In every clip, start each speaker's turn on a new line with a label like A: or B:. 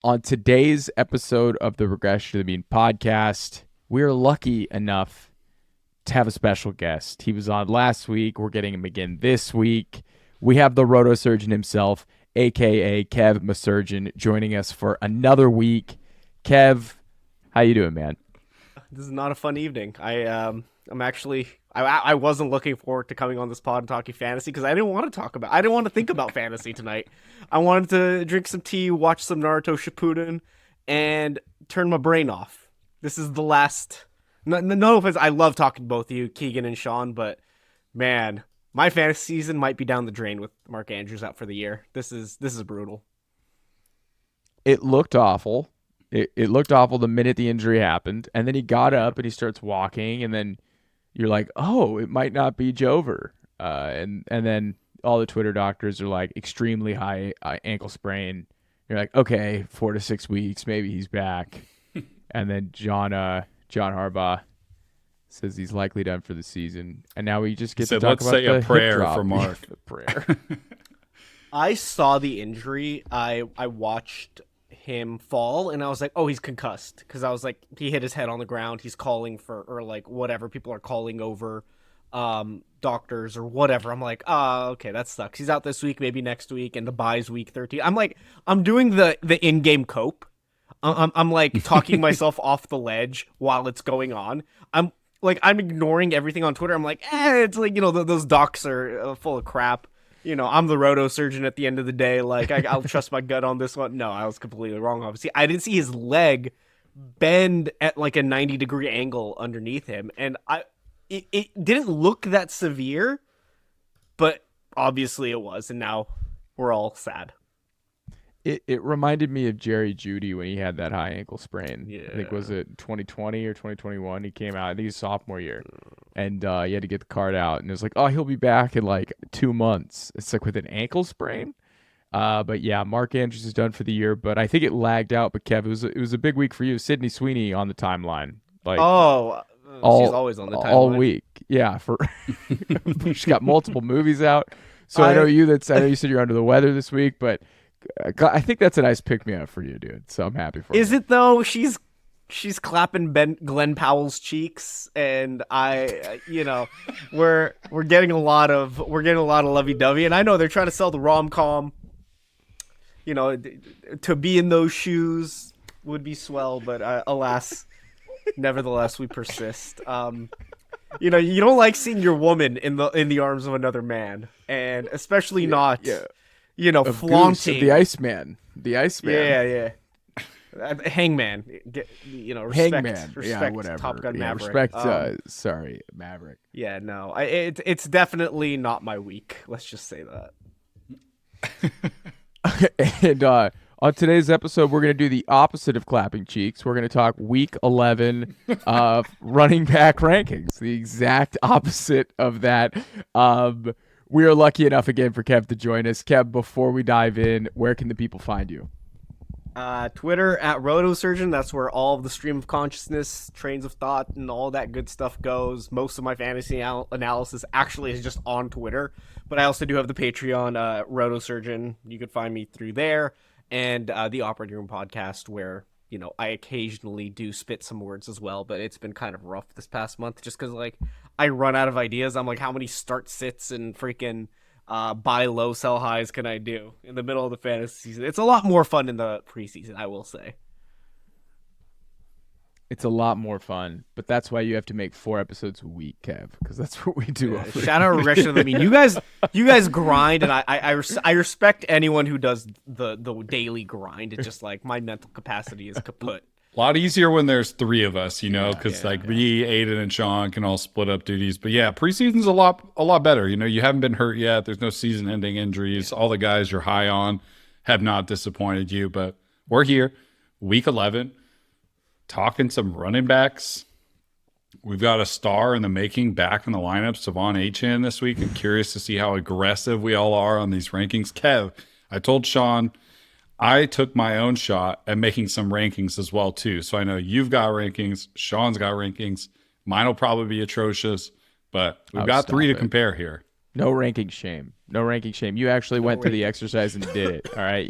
A: On today's episode of the Regression to the Mean podcast, we are lucky enough to have a special guest. He was on last week. We're getting him again this week. We have the roto surgeon himself, a.k.a. Kev Mahserejian, joining us for another week. Kev, how you doing, man?
B: This is not a fun evening. I wasn't looking forward to coming on this pod and talking fantasy because I didn't want to think about fantasy tonight. I wanted to drink some tea, watch some Naruto Shippuden, and turn my brain off. This is the last. No offense, I love talking to both of you, Keegan and Shaun, but man, my fantasy season might be down the drain with Mark Andrews out for the year. This is brutal.
A: It looked awful. It looked awful the minute the injury happened, and then he got up and he starts walking, and then you're like, oh, it might not be Jover. And then all the Twitter doctors are like, extremely high ankle sprain. You're like, okay, 4 to 6 weeks, maybe he's back. And then John Harbaugh says he's likely done for the season, and now we just get to talk about
C: let's say
A: the
C: a prayer
A: hip
C: for Mark.
A: prayer.
B: I saw the injury. I watched him fall and I was like, oh, he's concussed, because I was like, he hit his head on the ground, he's calling for, or like whatever people are calling over doctors or whatever. I'm like, oh, okay, that sucks. He's out this week, maybe next week, and the bye's week 13. I'm doing the in-game cope. I'm like talking myself off the ledge while it's going on. I'm ignoring everything on Twitter. I'm like, it's like, those docs are full of crap. I'm the roto surgeon at the end of the day. Like, I'll trust my gut on this one. No, I was completely wrong, obviously. I didn't see his leg bend at like a 90-degree angle underneath him. And it didn't look that severe, but obviously it was. And now we're all sad.
A: It reminded me of Jerry Jeudy when he had that high ankle sprain.
B: Yeah.
A: I think, was it 2020 or 2021? He came out, I think his sophomore year, and he had to get the card out, and it was like, oh, he'll be back in like 2 months. It's like with an ankle sprain. But yeah, Mark Andrews is done for the year, but I think it lagged out. But Kev, it was a big week for you. Sydney Sweeney on the timeline. Like,
B: she's always on the timeline
A: all week. Yeah, she's got multiple movies out. So I know you said you're under the weather this week, but I think that's a nice pick-me-up for you, dude. So I'm happy for you.
B: Is it though? She's clapping Glenn Powell's cheeks, and we're getting a lot of lovey-dovey, and I know they're trying to sell the rom-com. To be in those shoes would be swell, but alas, nevertheless, we persist. You don't like seeing your woman in the arms of another man, and especially not. Yeah. Flaunting
A: the Iceman.
B: Yeah. Hangman. Respect.
A: Hangman.
B: Respect,
A: yeah, whatever.
B: Top Gun Maverick.
A: Sorry, Maverick.
B: Yeah, no. It's definitely not my week. Let's just say that.
A: And on today's episode, we're going to do the opposite of clapping cheeks. We're going to talk Week 11 running back rankings. The exact opposite of that. We are lucky enough again for Kev to join us. Kev, before we dive in, where can the people find you?
B: Twitter at RotoSurgeon. That's where all of the stream of consciousness, trains of thought, and all that good stuff goes. Most of my fantasy analysis actually is just on Twitter, but I also do have the Patreon, RotoSurgeon. You can find me through there, and the Operating Room podcast, where I occasionally do spit some words as well, but it's been kind of rough this past month just because I run out of ideas. I'm like, how many start sits and freaking buy low, sell highs can I do in the middle of the fantasy season? It's a lot more fun in the preseason, I will say.
A: It's a lot more fun, but that's why you have to make 4 episodes a week, Kev, because that's what we do.
B: Yeah, shout out Regression to the Mean. You guys grind, and I respect anyone who does the daily grind. It's just like my mental capacity is kaput.
C: A lot easier when there's 3 of us, because me, Aiden, and Shaun can all split up duties. But yeah, preseason's a lot better. You haven't been hurt yet. There's no season-ending injuries. All the guys you're high on have not disappointed you. But we're here, Week 11, talking some running backs. We've got a star in the making back in the lineup, Achane, this week. I'm curious to see how aggressive we all are on these rankings. Kev, I told Shaun I took my own shot at making some rankings as well, too. So I know you've got rankings. Shaun's got rankings. Mine will probably be atrocious, but we've got 3 to compare here.
A: No ranking shame. You actually went through the exercise and did it. All right.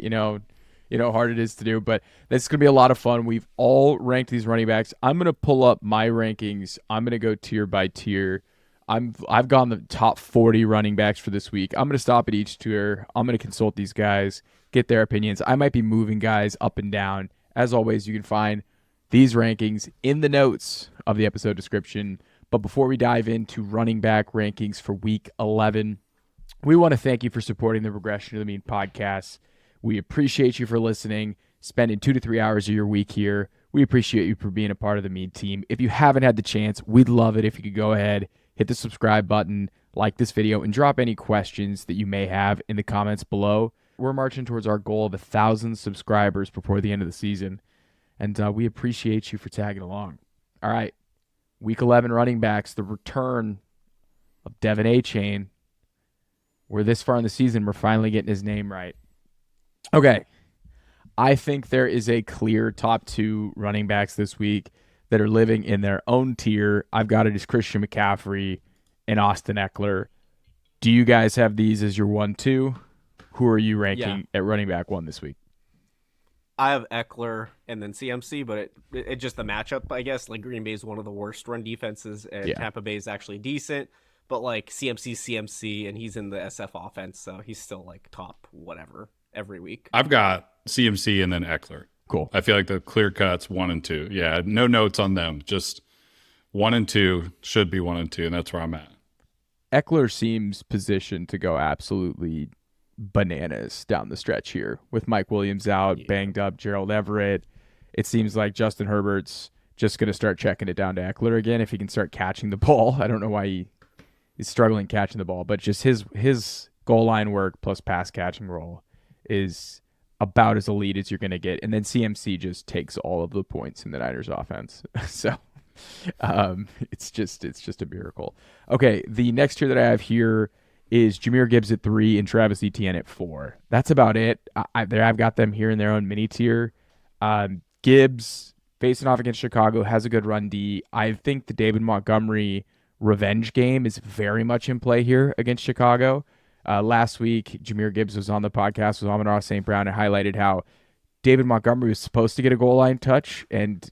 A: how hard it is to do. But this is going to be a lot of fun. We've all ranked these running backs. I'm going to pull up my rankings. I'm going to go tier by tier. I've gone the top 40 running backs for this week. I'm going to stop at each tier. I'm going to consult these guys, get their opinions. I might be moving guys up and down. As always, you can find these rankings in the notes of the episode description. But before we dive into running back rankings for week 11, we want to thank you for supporting the Regression to the Mean podcast. We appreciate you for listening, spending 2 to 3 hours of your week here. We appreciate you for being a part of the Mean team. If you haven't had the chance, we'd love it if you could go ahead, hit the subscribe button, like this video, and drop any questions that you may have in the comments below. We're marching towards our goal of 1,000 subscribers before the end of the season, and we appreciate you for tagging along. All right, week 11 running backs, the return of Devin Achane. We're this far in the season, we're finally getting his name right. Okay, I think there is a clear top 2 running backs this week that are living in their own tier. I've got it as Christian McCaffrey and Austin Ekeler. Do you guys have these as your 1-2? Who are you ranking at running back 1 this week?
B: I have Ekeler and then CMC, but it just the matchup, I guess. Like Green Bay is one of the worst run defenses, and Tampa Bay is actually decent. But like CMC, and he's in the SF offense, so he's still like top whatever every week.
C: I've got CMC and then Ekeler.
A: Cool.
C: I feel like the clear cuts 1 and 2. Yeah, no notes on them. Just 1 and 2 should be 1 and 2, and that's where I'm at.
A: Ekeler seems positioned to go absolutely bananas down the stretch here with Mike Williams out, banged up Gerald Everett. It seems like Justin Herbert's just going to start checking it down to Ekeler again if he can start catching the ball. I don't know why he's struggling catching the ball, but just his goal line work plus pass catching role is about as elite as you're going to get. And then CMC just takes all of the points in the Niners offense. So it's just a miracle. Okay, the next tier that I have here is Jahmyr Gibbs at 3 and Travis Etienne at 4. That's about it. I've got them here in their own mini tier. Gibbs facing off against Chicago has a good run D. I think the David Montgomery revenge game is very much in play here against Chicago. Last week, Jahmyr Gibbs was on the podcast with Amon-Ra St. Brown and highlighted how David Montgomery was supposed to get a goal line touch, and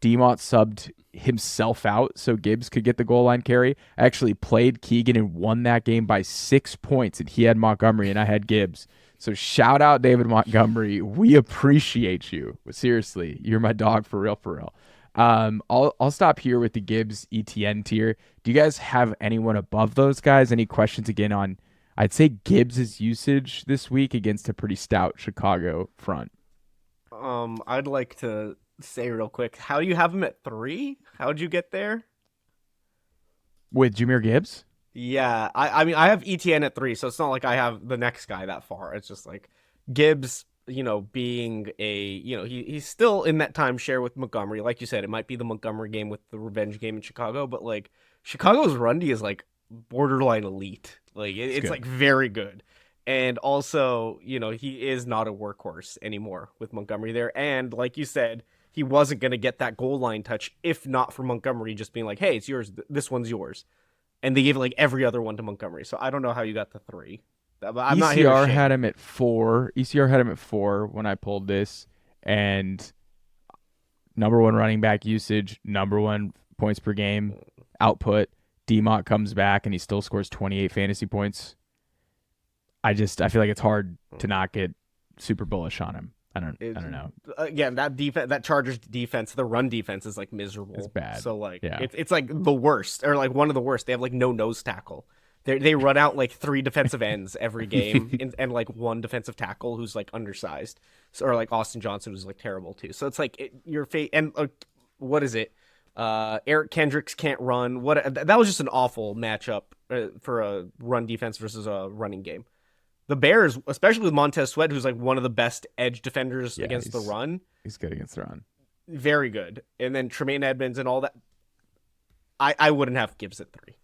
A: DeMont subbed himself out so Gibbs could get the goal line carry. I actually played Keegan and won that game by 6 points, and he had Montgomery and I had Gibbs. So shout out David Montgomery. We appreciate you. Seriously, you're my dog for real, for real. I'll stop here with the Gibbs ETN tier. Do you guys have anyone above those guys? Any questions again on, I'd say, Gibbs' usage this week against a pretty stout Chicago front?
B: I'd like to say real quick, how do you have him at 3? How'd you get there?
A: With Jahmyr Gibbs?
B: Yeah, I mean, I have ETN at 3, so it's not like I have the next guy that far. It's just like Gibbs, being a, he's still in that timeshare with Montgomery. Like you said, it might be the Montgomery game with the revenge game in Chicago, but like Chicago's run D is like borderline elite. Like it's like very good. And also, he is not a workhorse anymore with Montgomery there. And like you said, he wasn't going to get that goal line touch if not for Montgomery just being like, hey, it's yours. This one's yours. And they gave like every other one to Montgomery. So I don't know how you got the 3. I'm not here to shame.
A: Had him at 4. ECR had him at 4 when I pulled this. And number 1 running back usage, number 1 points per game output. DeMont comes back and he still scores 28 fantasy points. I feel like it's hard to not get super bullish on him. I don't know.
B: Again, that Chargers defense, the run defense is like miserable.
A: It's bad.
B: So like, it's like the worst, or like one of the worst. They have like no nose tackle. They run out like 3 defensive ends every game, and like 1 defensive tackle who's like undersized, or like Austin Johnson who's like terrible too. So it's like what is it? Eric Kendricks can't run. That was just an awful matchup for a run defense versus a running game. The Bears, especially with Montez Sweat, who's like one of the best edge defenders against the run.
A: He's good against the run.
B: Very good. And then Tremaine Edmonds and all that. I wouldn't have Gibbs at 3.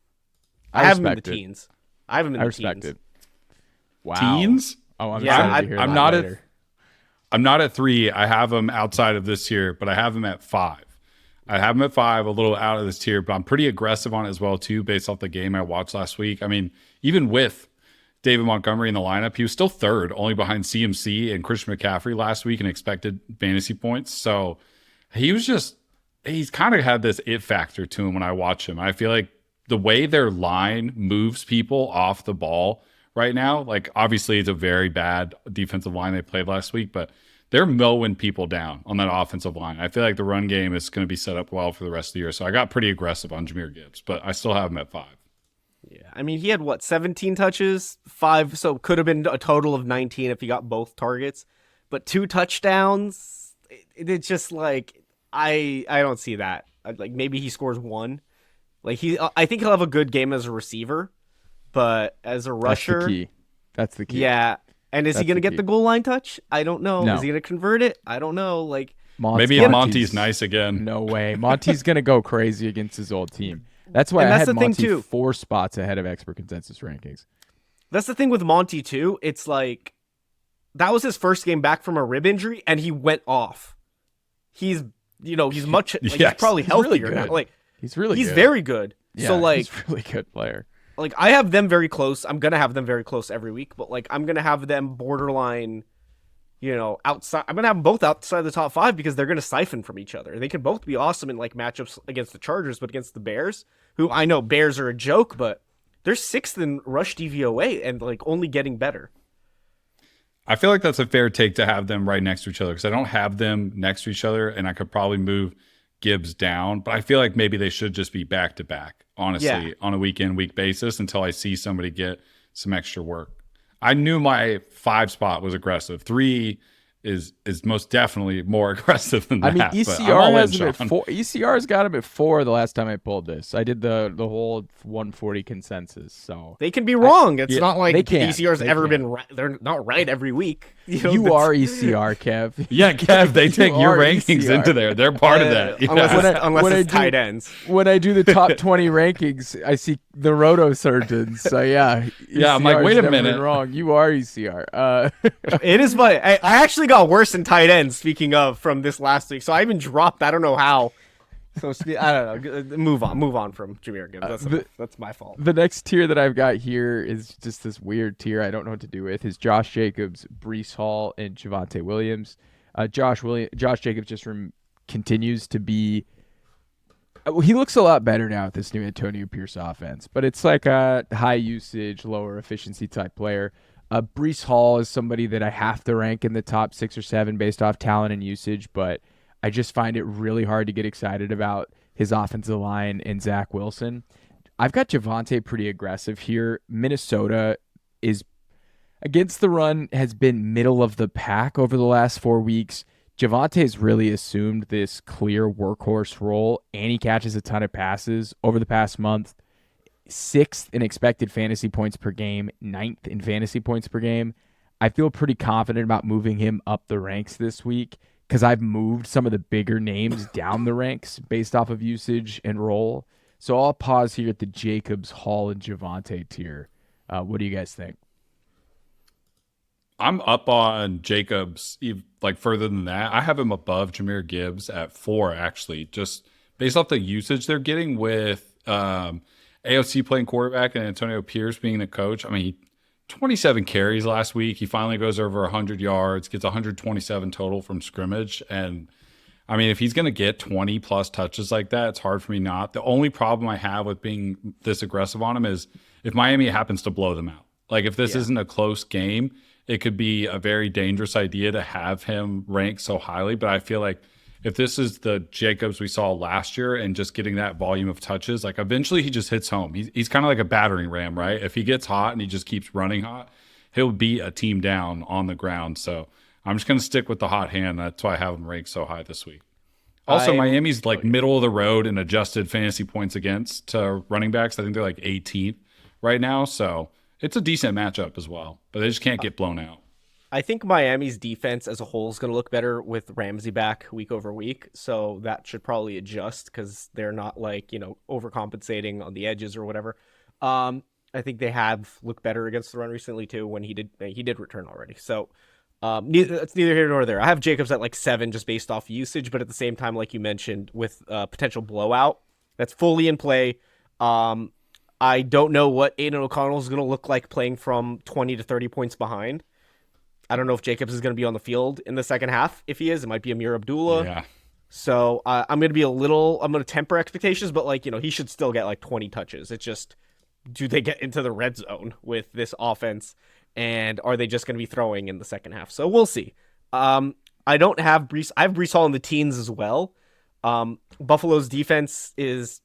B: I have him in the teens. I have him in the teens. I respect it.
C: Wow. Teens?
A: Oh, I'm excited to hear that later.
C: I'm not at 3. I have him outside of this tier, but I have him at 5. I have him at 5, a little out of this tier, but I'm pretty aggressive on it as well, too, based off the game I watched last week. I mean, even with David Montgomery in the lineup, he was still third, only behind CMC and Christian McCaffrey last week in expected fantasy points. So he's kind of had this it factor to him when I watch him. I feel like the way their line moves people off the ball right now, like obviously it's a very bad defensive line they played last week, but they're mowing people down on that offensive line. I feel like the run game is going to be set up well for the rest of the year. So I got pretty aggressive on Jahmyr Gibbs, but I still have him at 5.
B: Yeah, I mean, he had 17 touches, 5, so could have been a total of 19 if he got both targets, but 2 touchdowns. It's just like I don't see that. Like maybe he scores 1. Like I think he'll have a good game as a receiver, but as a rusher,
A: that's the key.
B: Yeah, and is he going to get the goal line touch? I don't know.
A: No.
B: Is he going to convert it? I don't know. Like
C: maybe Monty's nice again.
A: No way. Monty's going to go crazy against his old team. That's why I had Monty 4 spots ahead of expert consensus rankings.
B: That's the thing with Monty too. It's like that was his first game back from a rib injury, and he went off. He's much like, he's probably healthier now. Like
A: he's
B: very good.
A: Yeah,
B: so like
A: he's a really good player.
B: Like I have them very close. I'm gonna have them very close every week, but like I'm gonna have them borderline. Outside. I'm gonna have them both outside the top 5 because they're gonna siphon from each other. They can both be awesome in like matchups against the Chargers, but against the Bears, who I know Bears are a joke, but they're 6th in rush DVOA and like only getting better.
C: I feel like that's a fair take to have them right next to each other because I don't have them next to each other, and I could probably move Gibbs down, but I feel like maybe they should just be back to back, honestly, on a week-in-week basis until I see somebody get some extra work. I knew my 5 spot was aggressive. 3 is most definitely more aggressive than that.
A: I mean, ECR has him at 4. ECR's got him at 4 the last time I pulled this. I did the whole 140 consensus. So
B: they can be wrong. It's not like ECR's ever been right. They're not right every week.
A: You are ECR, Kev.
C: Yeah, Kev, they take your rankings into there. They're part of that.
B: Unless it's tight ends.
A: When I do the top 20 rankings, I see the roto surgeons. So yeah.
C: Yeah, I'm like, wait a minute.
A: Wrong. You are ECR.
B: It is my. I actually got worse in tight ends, speaking of, from this last week. So I even dropped, I don't know how. So I don't know. Move on from Jahmyr Gibbs. That's my fault.
A: The next tier that I've got here is just this weird tier I don't know what to do with. Is Josh Jacobs, Breece Hall, and Javonte Williams. Josh Jacobs just continues to be. He looks a lot better now with this new Antonio Pierce offense, but it's like a high usage, lower efficiency type player. Breece Hall is somebody that I have to rank in the top 6 or 7 based off talent and usage, but I just find it really hard to get excited about his offensive line and Zach Wilson. I've got Javonte pretty aggressive here. Minnesota is against the run has been middle of the pack over the last 4 weeks. Javonte's really assumed this clear workhorse role, and he catches a ton of passes over the past month. 6th in expected fantasy points per game, 9th in fantasy points per game. I feel pretty confident about moving him up the ranks this week because I've moved some of the bigger names down the ranks based off of usage and role. So I'll pause here at the Jacobs, Hall, and Javonte tier. What do you guys think?
C: I'm up on Jacobs like further than that. I have him above Jahmyr Gibbs at 4, actually, just based off the usage they're getting with AOC playing quarterback and Antonio Pierce being the coach. I mean, 27 carries last week. He finally goes over 100 yards, gets 127 total from scrimmage. And I mean, if he's going to get 20 plus touches like that, it's hard for me not. The only problem I have with being this aggressive on him is if Miami happens to blow them out. Like if this isn't a close game, it could be a very dangerous idea to have him ranked so highly. But I feel like if this is the Jacobs we saw last year and just getting that volume of touches, like eventually he just hits home. He's kind of like a battering ram, right? If he gets hot and he just keeps running hot, he'll beat a team down on the ground. So I'm just going to stick with the hot hand. That's why I have him ranked so high this week. Also, Miami's like middle of the road in adjusted fantasy points against to running backs. I think they're like 18th right now. So it's a decent matchup as well, but they just can't get blown out.
B: I think Miami's defense as a whole is going to look better with Ramsey back week over week. So that should probably adjust because they're not like, overcompensating on the edges or whatever. I think they have looked better against the run recently too when he did return already. So it's neither here nor there. I have Jacobs at like 7 just based off usage, but at the same time, like you mentioned, with potential blowout that's fully in play. I don't know what Aiden O'Connell is going to look like playing from 20 to 30 points behind. I don't know if Jacobs is going to be on the field in the second half. If he is, it might be Amir Abdullah.
C: Yeah.
B: So I'm going to temper expectations, but like, he should still get like 20 touches. It's just, do they get into the red zone with this offense, and are they just going to be throwing in the second half? So we'll see. I don't have Breece. I have Breece Hall in the teens as well. Buffalo's defense is,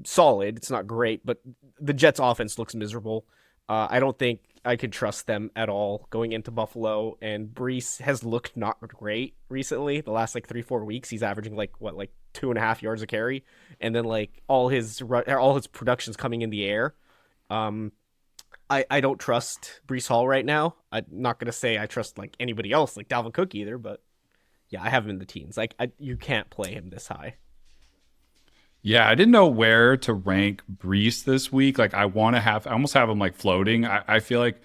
B: solid. It's not great, but the Jets offense looks miserable. I don't think I could trust them at all going into Buffalo, and Breece has looked not great recently. The last 3-4 weeks, he's averaging 2.5 yards a carry, and then all his production's coming in the air. I don't trust Breece Hall right now. I'm not gonna say I trust anybody else, like Dalvin Cook either, but yeah, I have him in the teens. You can't play him this high.
C: Yeah, I didn't know where to rank Breece this week. I almost have him floating. I feel like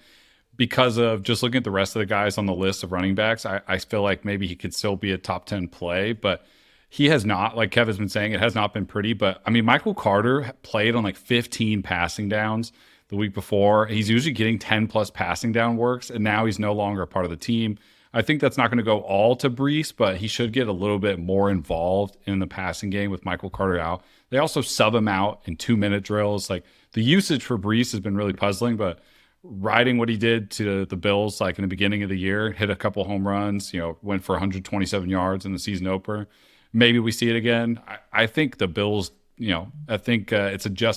C: because of just looking at the rest of the guys on the list of running backs, I feel like maybe he could still be a top 10 play, but he has not. Like Kev has been saying, it has not been pretty. But I mean, Michael Carter played on 15 passing downs the week before. He's usually getting 10 plus passing down works, and now he's no longer a part of the team. I think that's not going to go all to Breece, but he should get a little bit more involved in the passing game with Michael Carter out. They also sub him out in 2-minute drills. The usage for Breece has been really puzzling, but riding what he did to the Bills, in the beginning of the year, hit a couple home runs, went for 127 yards in the season opener. Maybe we see it again. I think the Bills, it's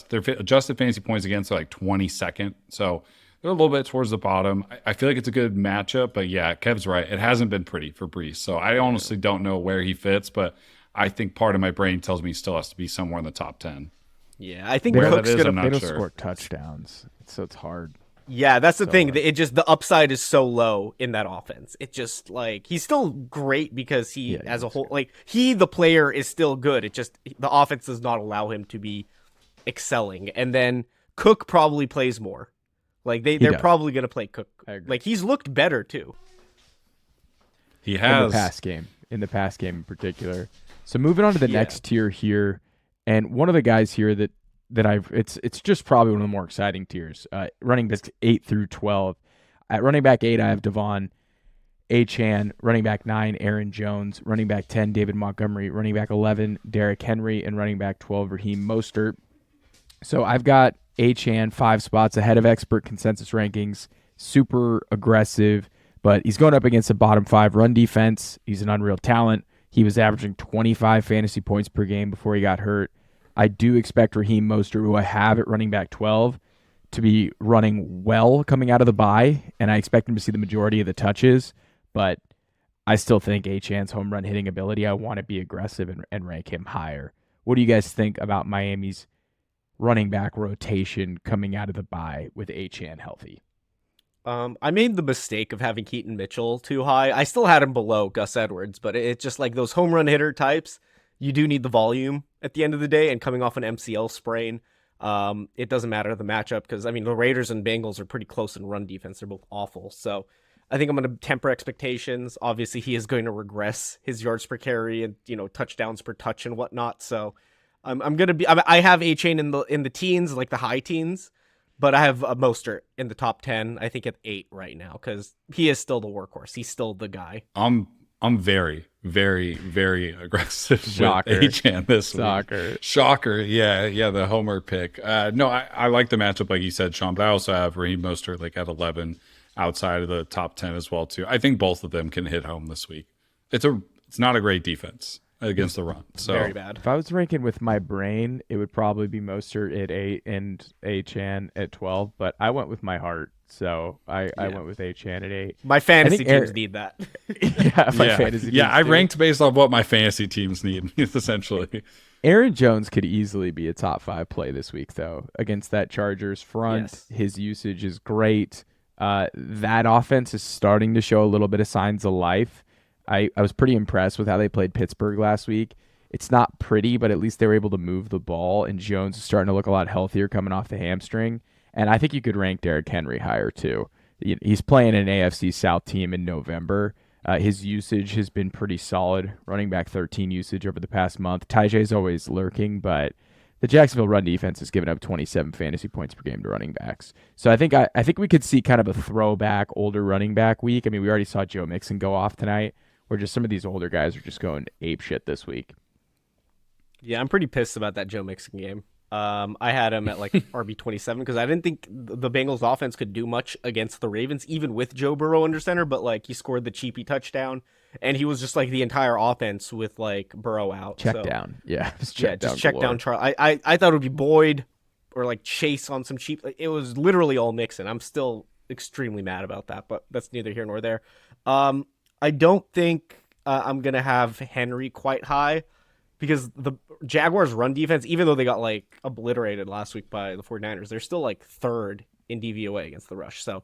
C: their adjusted fantasy points against are 22nd. So they're a little bit towards the bottom. I feel like it's a good matchup, but yeah, Kev's right. It hasn't been pretty for Breece. So I honestly don't know where he fits, but I think part of my brain tells me he still has to be somewhere in the top 10.
B: Yeah, I think
A: Cook's
B: going
A: to. They don't score touchdowns, so it's hard.
B: Yeah, that's the thing. The upside is so low in that offense. It just he's still great because as a whole, the player is still good. It just the offense does not allow him to be excelling. And then Cook probably plays more. They're probably going to play Cook. He's looked better too.
C: He has
A: in the pass game in particular. So moving on to the next tier here, and one of the guys here that it's just probably one of the more exciting tiers. Running backs 8 through 12. At running back 8, I have Devon Achane. Running back 9, Aaron Jones. Running back 10, David Montgomery. Running back 11, Derrick Henry. And running back 12, Raheem Mostert. So I've got Achane 5 spots ahead of expert consensus rankings. Super aggressive, but he's going up against a bottom 5 run defense. He's an unreal talent. He was averaging 25 fantasy points per game before he got hurt. I do expect Raheem Mostert, who I have at running back 12, to be running well coming out of the bye, and I expect him to see the majority of the touches, but I still think Achane's home run hitting ability, I want to be aggressive and rank him higher. What do you guys think about Miami's running back rotation coming out of the bye with Achane healthy?
B: I made the mistake of having Keaton Mitchell too high. I still had him below Gus Edwards, but it's just those home run hitter types, you do need the volume at the end of the day, and coming off an MCL sprain, it doesn't matter the matchup because, the Raiders and Bengals are pretty close in run defense. They're both awful. So I think I'm going to temper expectations. Obviously, he is going to regress his yards per carry and, touchdowns per touch and whatnot. So I'm going to be – I have Achane in the teens, the high teens, but I have Mostert in the top 10, I think at 8 right now because he is still the workhorse. He's still the guy.
C: I'm very, very, very aggressive
A: Shocker.
C: with Achane this
A: week.
C: Shocker. Yeah, the homer pick. No, I like the matchup like you said, Sean, but I also have Raheem Mostert at 11 outside of the top 10 as well too. I think both of them can hit home this week. It's not a great defense against the run. So
B: very bad.
A: If I was ranking with my brain, it would probably be Mostert at 8 and Achane at 12, but I went with my heart. So I went with Achane at 8.
B: My fantasy teams need that.
A: Fantasy teams
C: I ranked based on what my fantasy teams need, essentially.
A: Aaron Jones could easily be a top 5 play this week, though, against that Chargers front.
B: Yes.
A: His usage is great. That offense is starting to show a little bit of signs of life. I was pretty impressed with how they played Pittsburgh last week. It's not pretty, but at least they were able to move the ball, and Jones is starting to look a lot healthier coming off the hamstring. And I think you could rank Derrick Henry higher, too. He's playing an AFC South team in November. His usage has been pretty solid, running back 13 usage over the past month. Tyjae's always lurking, but the Jacksonville run defense has given up 27 fantasy points per game to running backs. So I think we could see kind of a throwback older running back week. I mean, we already saw Joe Mixon go off tonight, where just some of these older guys are just going ape shit this week.
B: Yeah, I'm pretty pissed about that Joe Mixon game. I had him at like RB27 because I didn't think the Bengals offense could do much against the Ravens, even with Joe Burrow under center, but like he scored the cheapy touchdown and he was just like the entire offense with like Burrow out.
A: Check down. Yeah.
B: Just check down. I thought it would be Boyd or like Chase on some cheap. It was literally all Mixon. I'm still extremely mad about that, but that's neither here nor there. I don't think I'm going to have Henry quite high because the Jaguars run defense, even though they got like obliterated last week by the 49ers, they're still like third in DVOA against the rush. So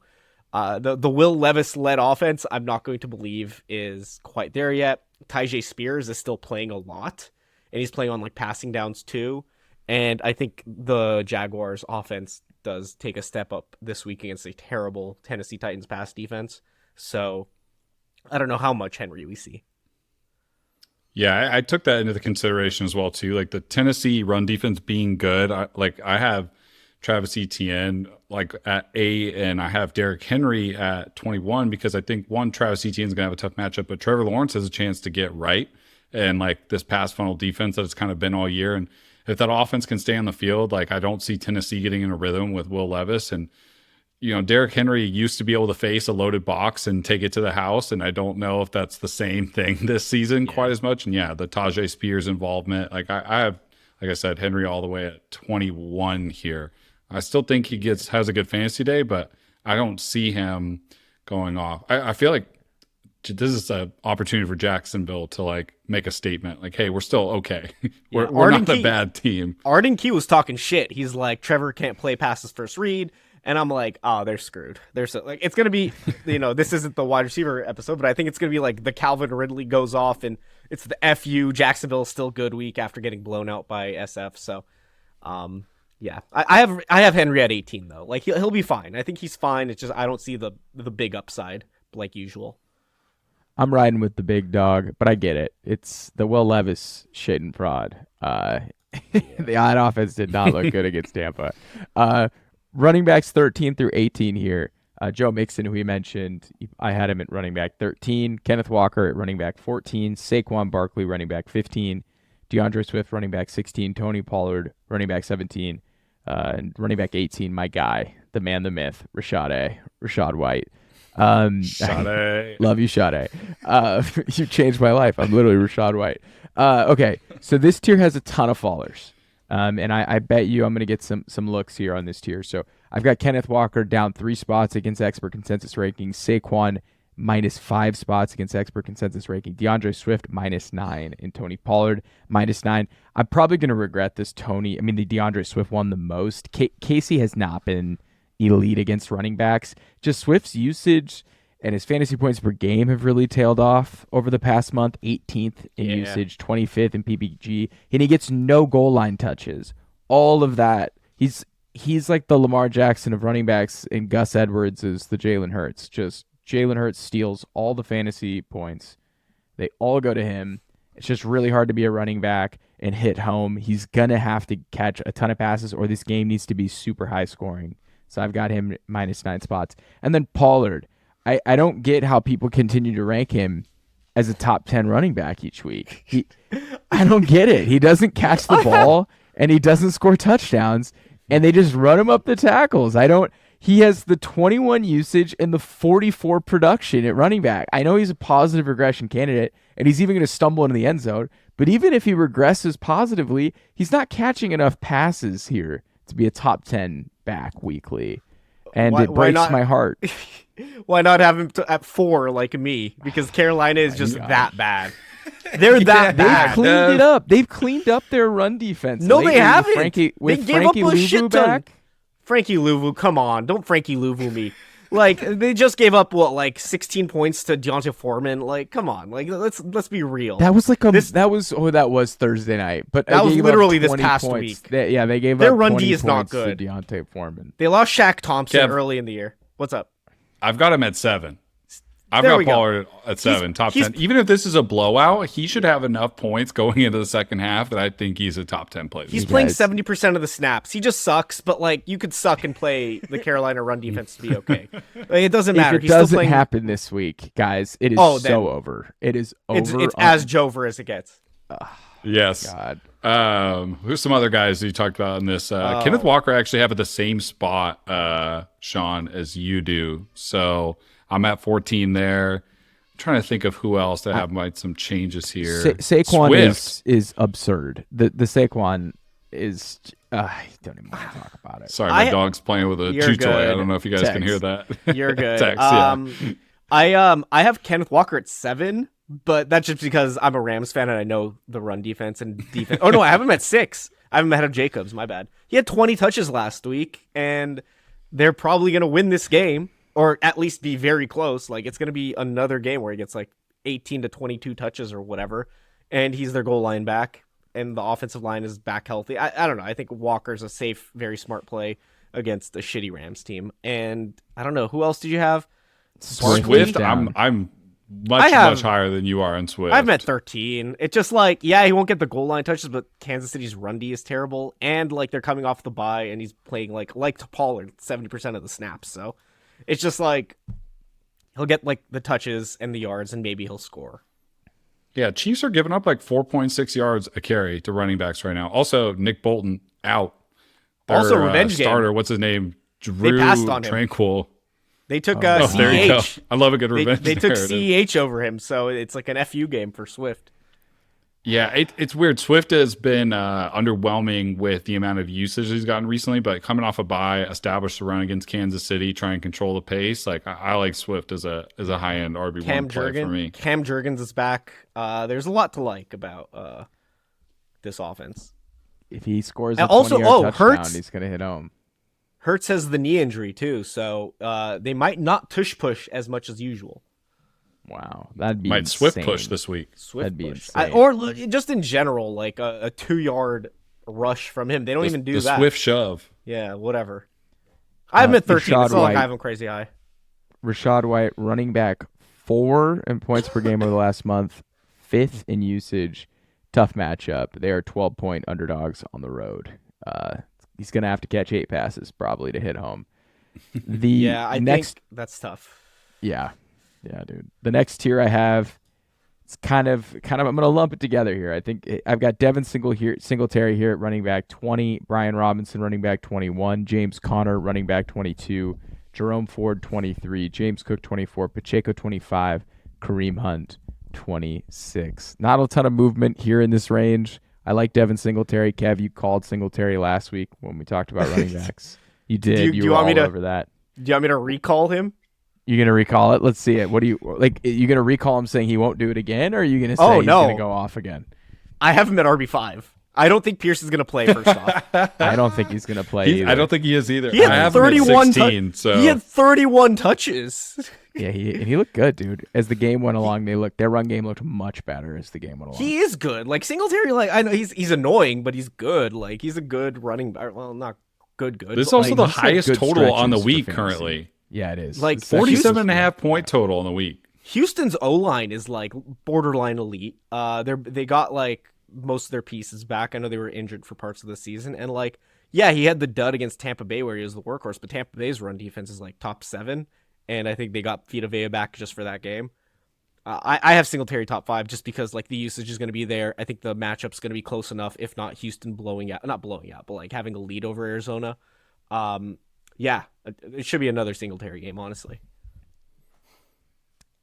B: the Will Levis led offense, I'm not going to believe is quite there yet. Tyjae Spears is still playing a lot and he's playing on like passing downs too. And I think the Jaguars offense does take a step up this week against a terrible Tennessee Titans pass defense. So I don't know how much Henry we see.
C: Yeah, I took that into the consideration as well too. Like the Tennessee run defense being good. I have Travis Etienne like at 8, and I have Derrick Henry at 21 because I think Travis Etienne is gonna have a tough matchup, but Trevor Lawrence has a chance to get right. And like this pass funnel defense that it's kind of been all year, and if that offense can stay on the field, like I don't see Tennessee getting in a rhythm with Will Levis. And Derrick Henry used to be able to face a loaded box and take it to the house, and I don't know if that's the same thing this season quite as much. And yeah, the Tyjae Spears involvement, like I have, like I said, Henry all the way at 21 here. I still think he has a good fantasy day, but I don't see him going off. I feel like this is an opportunity for Jacksonville to like make a statement, like, "Hey, we're still okay. we're not a bad team."
B: Arden Key was talking shit. He's like, Trevor can't play past his first read. And I'm like, oh, they're screwed. They're so like it's gonna be, this isn't the wide receiver episode, but I think it's gonna be like the Calvin Ridley goes off and it's the FU Jacksonville's still good week after getting blown out by SF. So, yeah, I have Henry at 18 though. Like he'll be fine. I think he's fine. It's just I don't see the big upside like usual.
A: I'm riding with the big dog, but I get it. It's the Will Levis shit and fraud. The odd offense did not look good against Tampa. Running backs 13 through 18 here. Joe Mixon, who we mentioned, I had him at running back 13. Kenneth Walker at running back 14. Saquon Barkley, running back 15. DeAndre Swift, running back 16. Tony Pollard, running back 17. And running back 18, my guy, the man, the myth, Rachaad White.
C: Sade.
A: Love you, Sade. You changed my life. I'm literally Rachaad White. Okay, so this tier has a ton of fallers. And I bet you I'm going to get some looks here on this tier. So I've got Kenneth Walker down 3 spots against expert consensus rankings. Saquon minus 5 spots against expert consensus ranking. DeAndre Swift minus 9. And Tony Pollard minus 9. I'm probably going to regret this the DeAndre Swift one the most. Casey has not been elite against running backs. Just Swift's usage and his fantasy points per game have really tailed off over the past month. 18th in usage, 25th in PPG, and he gets no goal line touches. All of that. He's like the Lamar Jackson of running backs, and Gus Edwards is the Jalen Hurts. Just Jalen Hurts steals all the fantasy points. They all go to him. It's just really hard to be a running back and hit home. He's going to have to catch a ton of passes, or this game needs to be super high scoring. So I've got him minus 9 spots. And then Pollard. I don't get how people continue to rank him as a top 10 running back each week. I don't get it. He doesn't catch the ball and he doesn't score touchdowns, and they just run him up the tackles. He has the 21 usage and the 44 production at running back. I know he's a positive regression candidate and he's even going to stumble into the end zone, but even if he regresses positively, he's not catching enough passes here to be a top 10 back weekly. And it breaks my heart.
B: Why not have him at 4 like me? Because Carolina is just that bad. They're that bad.
A: They've cleaned it up. They've cleaned up their run defense.
B: No, they haven't.
A: With
B: they gave
A: Frankie
B: up a
A: Louvu
B: shit ton.
A: back.
B: Frankie Louvu, come on. Don't Frankie Louvu me. Like, they just gave up, 16 points to Deontay Foreman? Like, come on. Like, let's be real.
A: That was that was Thursday night. But
B: that was literally this past
A: points.
B: week.
A: They gave
B: their
A: up
B: run
A: 20
B: D is not
A: points
B: good.
A: to Deontay Foreman.
B: They lost Shaq Thompson
C: Kev,
B: early in the year. What's up?
C: I've got him at 7. I've
B: There
C: got
B: we go.
C: Pollard at 7, top 10. Even if this is a blowout, he should have enough points going into the second half that I think he's a top 10 player.
B: He's playing 70% of the snaps. He just sucks, but like you could suck and play the Carolina run defense to be okay. Like, it doesn't matter.
A: If it doesn't happen this week, guys, it is so over. It is over.
B: It's as Jover as it gets.
C: Yes.
A: God.
C: Who's some other guys that you talked about in this? Kenneth Walker actually have at the same spot, Shaun, as you do. So I'm at 14 there. I'm trying to think of who else that have some changes here.
A: Saquon is absurd. The Saquon is. I don't even want to talk about it.
C: Sorry, my dog's playing with a chew toy. I don't know if you guys can hear that.
B: You're good.
C: Text, yeah.
B: I have Kenneth Walker at 7. But that's just because I'm a Rams fan and I know the run defense and defense. Oh, no, I have him at 6. I have him ahead of Jacobs. My bad. He had 20 touches last week, and they're probably going to win this game, or at least be very close. Like, it's going to be another game where he gets like 18 to 22 touches or whatever, and he's their goal line back, and the offensive line is back healthy. I don't know. I think Walker's a safe, very smart play against a shitty Rams team. And I don't know. Who else did you have?
C: Swift, I'm much higher than you are in Swift.
B: I'm at 13. It's just like, he won't get the goal line touches, but Kansas City's run D is terrible, and like they're coming off the bye, and he's playing like to Pollard 70% of the snaps. So it's just like he'll get like the touches and the yards, and maybe he'll score.
C: Yeah, Chiefs are giving up like 4.6 yards a carry to running backs right now. Also, Nick Bolton out.
B: Also, revenge
C: starter.
B: game.
C: What's his name?
B: They passed on him.
C: Tranquil.
B: They took
C: CEH. There you go. I love a good revenge.
B: They took CEH over him, so it's like an FU game for Swift.
C: Yeah, it's weird. Swift has been underwhelming with the amount of usage he's gotten recently, but coming off a bye, established the run against Kansas City, try and control the pace. Like I like Swift as a high end RB1 play for me.
B: Cam Jurgens is back. There's a lot to like about this offense.
A: If he scores a 20-yard touchdown, he's gonna hit home.
B: Hurts has the knee injury too, so they might not tush push as much as usual.
A: Wow, that'd be
C: might
A: insane.
C: Swift push this week.
B: That'd be insane. Or just in general, like a 2-yard rush from him. They don't even do that.
C: Swift shove.
B: Yeah, whatever. I'm at 13. It's not like I have him crazy high.
A: Rachaad White, running back, 4 in points per game over the last month, 5th in usage. Tough matchup. They are 12-point underdogs on the road. He's going to have to catch 8 passes probably to hit home.
B: I think that's tough.
A: Yeah, dude. The next tier I have, it's kind of. I'm going to lump it together here. I think I've got Devin Singletary here at running back 20, Brian Robinson running back 21, James Conner running back 22, Jerome Ford 23, James Cook 24, Pacheco 25, Kareem Hunt 26. Not a ton of movement here in this range. I like Devin Singletary. Kev, you called Singletary last week when we talked about running backs. You did. You were all over that.
B: Do you want me to recall him?
A: You're going to recall it? Let's see it. What do you like? You going to recall him saying he won't do it again, or are you going to say he's going to go off again?
B: I have him at RB5. I don't think Pierce is going to play first off.
A: I don't think he's going to play either.
C: I don't think he is either.
B: He had 31 so he had 31 touches.
A: Yeah, he looked good, dude. As the game went along, their run game looked much better as the game went along.
B: He is good. Like Singletary, like I know he's annoying, but he's good. Like he's a good running back. Well, not good.
C: This is also the highest total on the week currently.
A: Yeah, it is.
B: Like
C: 47.5 point total on the week.
B: Houston's O-line is like borderline elite. They got like most of their pieces back. I know they were injured for parts of the season, and like he had the dud against Tampa Bay where he was the workhorse, but Tampa Bay's run defense is like top 7. And I think they got Vita Vea back just for that game. I have Singletary top 5 just because like the usage is going to be there. I think the matchup's going to be close enough, if not Houston not blowing out, but like having a lead over Arizona. It should be another Singletary game, honestly.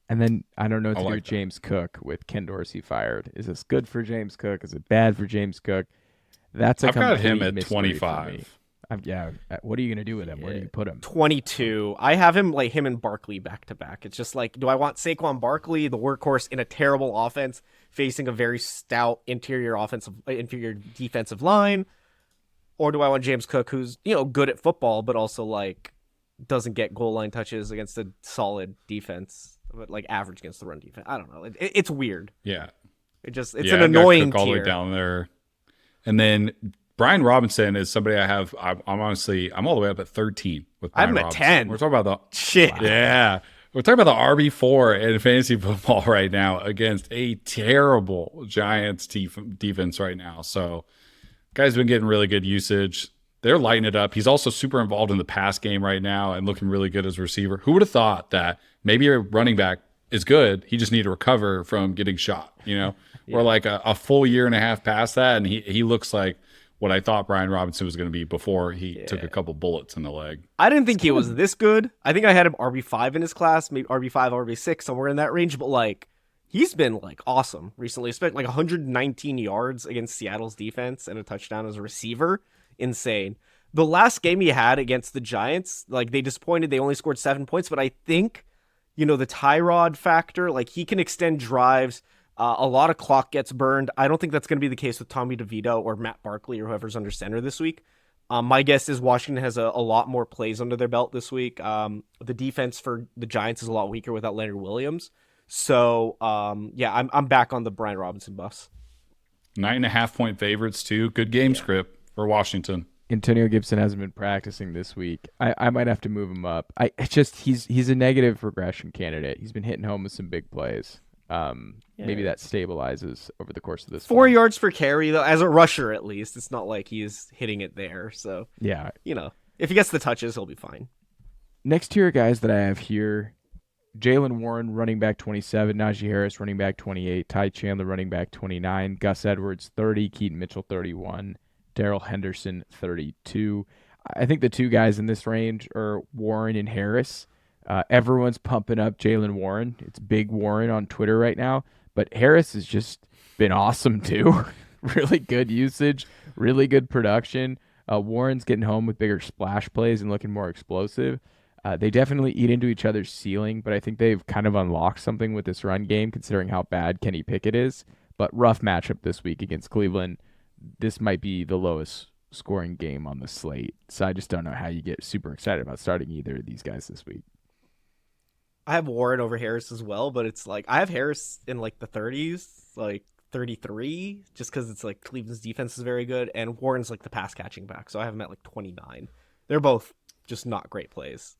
A: And then I don't know what to do with James Cook with Ken Dorsey fired. Is this good for James Cook? Is it bad for James Cook? I've
C: got him at 25.
A: What are you going to do with him? Where do you put him?
B: 22. I have him like him and Barkley back to back. It's just like, do I want Saquon Barkley, the workhorse, in a terrible offense facing a very stout interior defensive line, or do I want James Cook, who's good at football but also like doesn't get goal line touches against a solid defense, but like average against the run defense? I don't know. It's weird.
C: Yeah,
B: it's an annoying
C: Cook all the way down there, and then Brian Robinson is somebody I have. I'm all the way up at 13 with Brian
B: I'm at
C: Robinson.
B: 10.
C: We're talking about the
B: shit.
C: Yeah. We're talking about the RB4 in fantasy football right now against a terrible Giants defense right now. So, guy's been getting really good usage. They're lighting it up. He's also super involved in the pass game right now and looking really good as a receiver. Who would have thought that maybe a running back is good? He just need to recover from getting shot, Yeah. We're like a full year and a half past that, and he looks like what I thought Brian Robinson was going to be before he took a couple bullets in the leg.
B: I didn't think he was this good. I think I had him RB5 in his class, maybe RB5, RB6, somewhere in that range. But like, he's been like awesome recently. Spent like 119 yards against Seattle's defense and a touchdown as a receiver. Insane. The last game he had against the Giants, like they disappointed. They only scored 7 points, but I think, the Tyrod factor, like he can extend drives. A lot of clock gets burned. I don't think that's going to be the case with Tommy DeVito or Matt Barkley or whoever's under center this week. My guess is Washington has a lot more plays under their belt this week. The defense for the Giants is a lot weaker without Leonard Williams. So, I'm back on the Brian Robinson bus.
C: 9.5 point favorites too. Good game script for Washington.
A: Antonio Gibson hasn't been practicing this week. I might have to move him up. He's a negative regression candidate. He's been hitting home with some big plays. Maybe that stabilizes over the course of this
B: 4 yards per carry though, as a rusher at least. It's not like he's hitting it there. So if he gets the touches, he'll be fine.
A: Next tier of guys that I have here: Jaylen Warren, running back 27, Najee Harris, running back 28, Ty Chandler, running back 29, Gus Edwards 30, Keaton Mitchell 31, Darrell Henderson 32. I think the two guys in this range are Warren and Harris. Everyone's pumping up Jaylen Warren. It's Big Warren on Twitter right now. But Harris has just been awesome too. Really good usage, really good production. Warren's getting home with bigger splash plays and looking more explosive. They definitely eat into each other's ceiling, but I think they've kind of unlocked something with this run game considering how bad Kenny Pickett is. But rough matchup this week against Cleveland. This might be the lowest scoring game on the slate. So I just don't know how you get super excited about starting either of these guys this week.
B: I have Warren over Harris as well, but it's like I have Harris in like the 30s, like 33, just because it's like Cleveland's defense is very good, and Warren's like the pass catching back, so I have him at like 29. They're both just not great plays.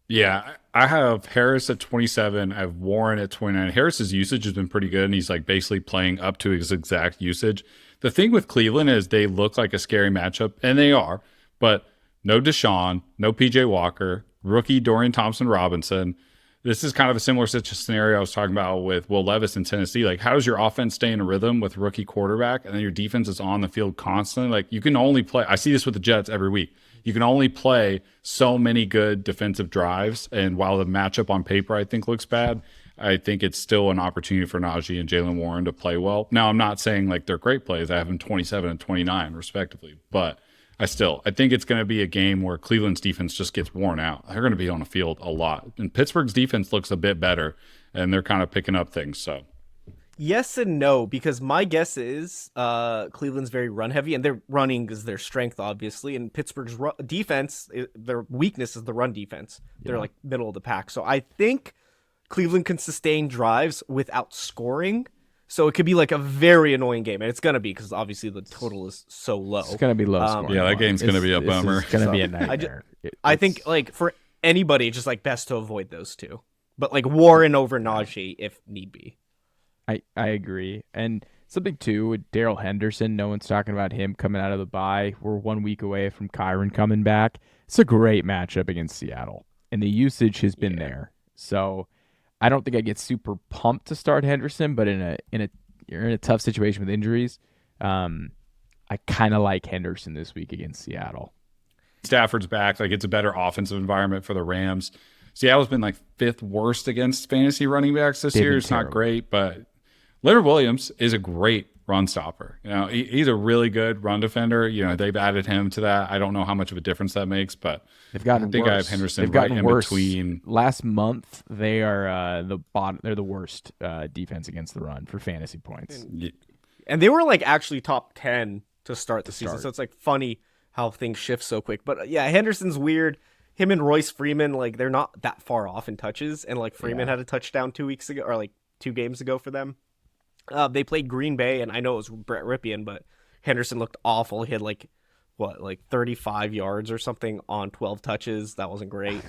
C: Yeah, I have Harris at 27. I have Warren at 29. Harris's usage has been pretty good, and he's like basically playing up to his exact usage. The thing with Cleveland is they look like a scary matchup, and they are, but no Deshaun, no PJ Walker, rookie Dorian Thompson-Robinson. This is kind of a similar scenario I was talking about with Will Levis in Tennessee. Like, how does your offense stay in a rhythm with rookie quarterback and then your defense is on the field constantly? Like, you can only play – I see this with the Jets every week. You can only play so many good defensive drives, and while the matchup on paper I think looks bad, I think it's still an opportunity for Najee and Jaylen Warren to play well. Now, I'm not saying like they're great plays. I have them 27 and 29 respectively, but – I think it's going to be a game where Cleveland's defense just gets worn out. They're going to be on the field a lot. And Pittsburgh's defense looks a bit better, and they're kind of picking up things. So,
B: yes and no, because my guess is Cleveland's very run-heavy, and their running is their strength, obviously. And Pittsburgh's defense, their weakness is the run defense. They're like middle of the pack. So I think Cleveland can sustain drives without scoring. So it could be like a very annoying game, and it's going to be because obviously the total is so low.
A: It's going to be low scoring.
C: Yeah, that game's going to be a bummer.
A: It's going to be a nightmare.
B: I think like for anybody, just like best to avoid those two. But like Warren over Najee if need be.
A: I agree. And something too with Darrell Henderson, no one's talking about him coming out of the bye. We're 1 week away from Kyron coming back. It's a great matchup against Seattle, and the usage has been there. So I don't think I get super pumped to start Henderson, but you're in a tough situation with injuries. I kind of like Henderson this week against Seattle.
C: Stafford's back. Like, it's a better offensive environment for the Rams. Seattle's been like 5th worst against fantasy running backs this year. It's terrible. Not great, but Leonard Williams is a great run stopper. He's a really good run defender. They've added him to that. I don't know how much of a difference that makes, but
A: they've gotten
C: I think
A: worse.
C: I have Henderson
A: They've gotten
C: right in
A: worse.
C: between.
A: Last month, they are the bottom. They're the worst defense against the run for fantasy points.
B: And they were like actually top 10 to start the season. So it's like funny how things shift so quick. But yeah, Henderson's weird. Him and Royce Freeman, like they're not that far off in touches. And like Freeman had a touchdown 2 weeks ago, or like 2 games ago for them. They played Green Bay, and I know it was Brett Rypien, but Henderson looked awful. He had like 35 yards or something on 12 touches. That wasn't great.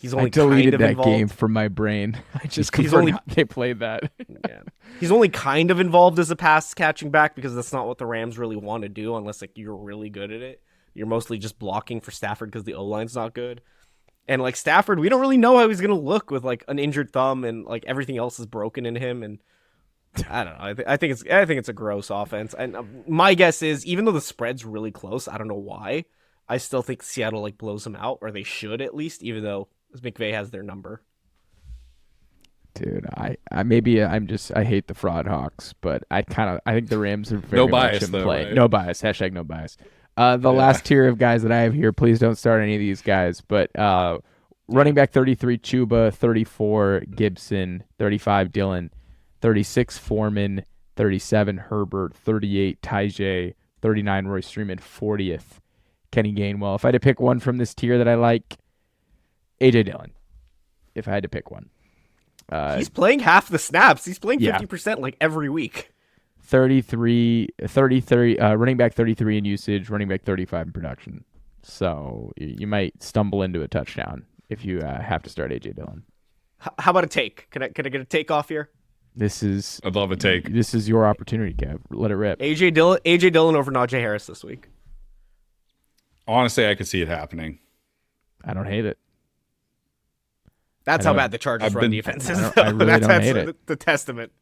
B: He's only
A: I deleted
B: kind of
A: that
B: involved.
A: game from my brain. I just
B: He's
A: confirmed they played that.
B: Yeah. He's only kind of involved as a pass catching back because that's not what the Rams really want to do unless like you're really good at it. You're mostly just blocking for Stafford because the O-line's not good. And like Stafford, we don't really know how he's going to look with like an injured thumb and like everything else is broken in him. And I don't know. I think it's a gross offense. And my guess is even though the spread's really close, I don't know why, I still think Seattle like blows them out, or they should at least, even though McVay has their number.
A: Dude, I hate the Fraud Hawks, but I think the Rams are very
C: No bias,
A: much in
C: though,
A: play.
C: right?
A: No bias. # no bias. The last tier of guys that I have here, please don't start any of these guys, but running back 33, Chuba, 34, Gibson, 35, Dillon, 36, Foreman, 37, Herbert, 38, Tyjae, 39, Royce Freeman, 40th, Kenny Gainwell. If I had to pick one from this tier that I like, A.J. Dillon, if I had to pick one.
B: He's playing half the snaps. He's playing 50% like every week.
A: 30, running back 33 in usage, running back 35 in production. So you might stumble into a touchdown if you have to start A.J. Dillon.
B: How about a take? Can I get a take off here?
C: I'd love a take.
A: This is your opportunity, Kev. Let it rip.
B: A.J. Dillon over Najee Harris this week.
C: Honestly, I could see it happening.
A: I don't hate it.
B: That's how bad the Chargers run defense is.
A: I really don't hate it.
B: The testament.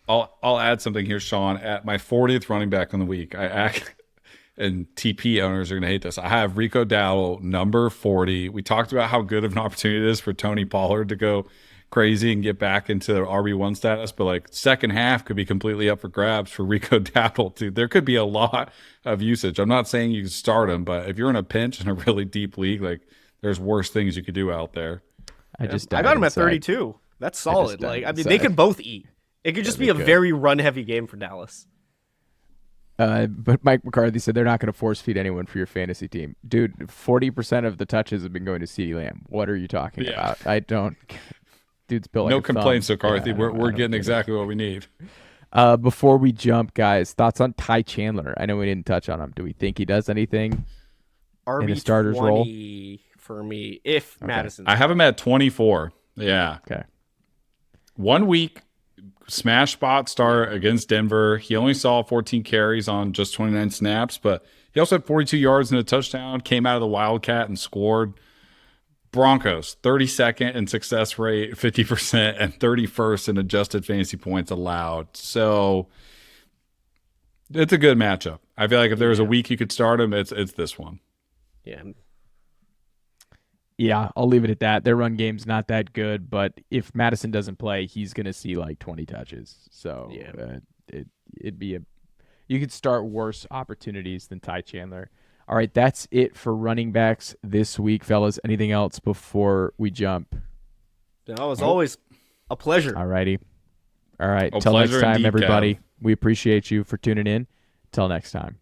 C: I'll add something here, Sean. At my 40th running back on the week, and TP owners are going to hate this. I have Rico Dowdle, number 40. We talked about how good of an opportunity it is for Tony Pollard to go crazy and get back into RB1 status, but like second half could be completely up for grabs for Rico Dowdle too. There could be a lot of usage. I'm not saying you can start him, but if you're in a pinch in a really deep league, like there's worse things you could do out there.
B: I got him at 32. That's solid. They could both eat. It could just be a very run-heavy game for Dallas.
A: But Mike McCarthy said they're not going to force feed anyone for your fantasy team. Dude, 40% of the touches have been going to CeeDee Lamb. What are you talking about? I don't. Dude's built like
C: no
A: a
C: complaints,
A: thumb.
C: McCarthy.
A: Yeah,
C: we're getting exactly what we need.
A: Before we jump, guys, thoughts on Ty Chandler? I know we didn't touch on him. Do we think he does anything in a starter's role?
B: For me, if Madison.
C: I have him at 24. Yeah.
A: Okay.
C: 1 week, smash spot start against Denver. He only saw 14 carries on just 29 snaps, but he also had 42 yards and a touchdown, came out of the Wildcat and scored. Broncos, 32nd in success rate, 50%, and 31st in adjusted fantasy points allowed. So it's a good matchup. I feel like if there was a week you could start him, it's this one.
B: Yeah.
A: Yeah, I'll leave it at that. Their run game's not that good, but if Madison doesn't play, he's going to see like 20 touches. So it'd be you could start worse opportunities than Ty Chandler. All right, that's it for running backs this week, fellas. Anything else before we jump?
B: No, as always, a pleasure.
A: All righty. All right, until next time,
C: indeed,
A: everybody.
C: Kev.
A: We appreciate you for tuning in. Until next time.